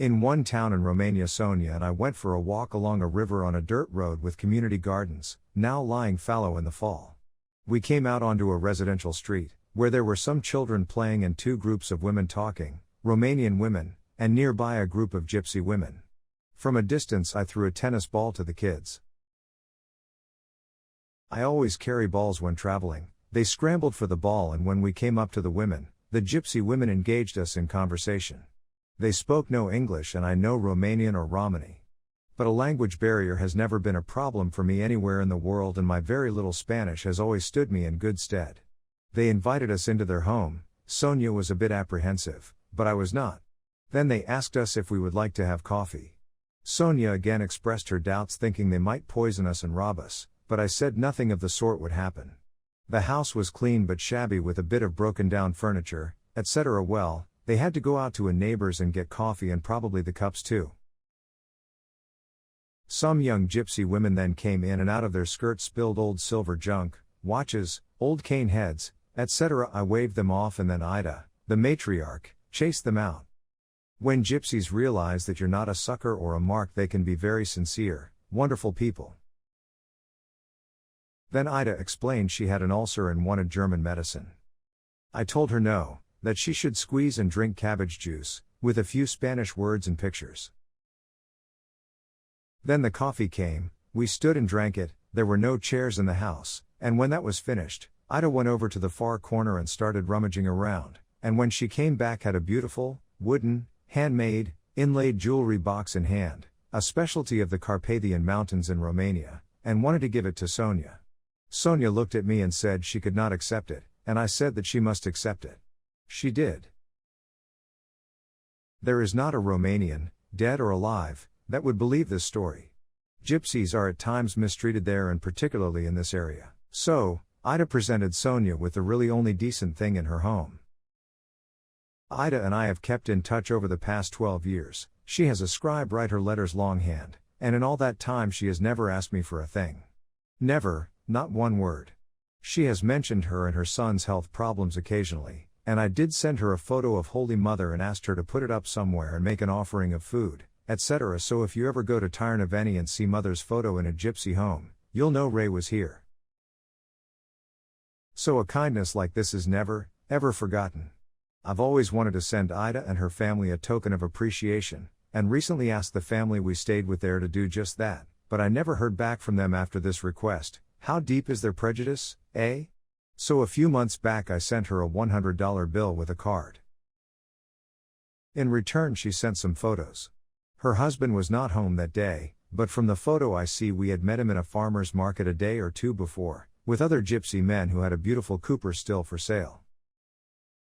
In one town in Romania, Sonia and I went for a walk along a river on a dirt road with community gardens, now lying fallow in the fall. We came out onto a residential street, where there were some children playing and two groups of women talking, Romanian women, and nearby a group of Gypsy women. From a distance I threw a tennis ball to the kids. I always carry balls when traveling. They scrambled for the ball, and when we came up to the women, the Gypsy women engaged us in conversation. They spoke no English and I no Romanian or Romani. But a language barrier has never been a problem for me anywhere in the world, and my very little Spanish has always stood me in good stead. They invited us into their home. Sonia was a bit apprehensive, but I was not. Then they asked us if we would like to have coffee. Sonia again expressed her doubts, thinking they might poison us and rob us, but I said nothing of the sort would happen. The house was clean but shabby, with a bit of broken down furniture, etc. Well, they had to go out to a neighbor's and get coffee and probably the cups too. Some young Gypsy women then came in, and out of their skirts spilled old silver junk, watches, old cane heads, etc. I waved them off, and then Ida, the matriarch, chased them out. When Gypsies realize that you're not a sucker or a mark, they can be very sincere, wonderful people. Then Ida explained she had an ulcer and wanted German medicine. I told her no, that she should squeeze and drink cabbage juice, with a few Spanish words and pictures. Then the coffee came, we stood and drank it. There were no chairs in the house, and when that was finished, Ida went over to the far corner and started rummaging around, and when she came back had a beautiful, wooden, handmade, inlaid jewelry box in hand, a specialty of the Carpathian Mountains in Romania, and wanted to give it to Sonia. Sonia looked at me and said she could not accept it, and I said that she must accept it. She did. There is not a Romanian, dead or alive, that would believe this story. Gypsies are at times mistreated there, and particularly in this area. So, Ida presented Sonia with the really only decent thing in her home. Ida and I have kept in touch over the past 12 years. She has a scribe write her letters longhand, and in all that time she has never asked me for a thing. Never, not one word. She has mentioned her and her son's health problems occasionally, and I did send her a photo of Holy Mother and asked her to put it up somewhere and make an offering of food, etc. So if you ever go to Târnăveni and see Mother's photo in a Gypsy home, you'll know Ray was here. So a kindness like this is never, ever forgotten. I've always wanted to send Ida and her family a token of appreciation, and recently asked the family we stayed with there to do just that, but I never heard back from them after this request. How deep is their prejudice, eh? So a few months back I sent her a $100 bill with a card. In return she sent some photos. Her husband was not home that day, but from the photo I see we had met him in a farmer's market a day or two before, with other Gypsy men who had a beautiful Cooper still for sale.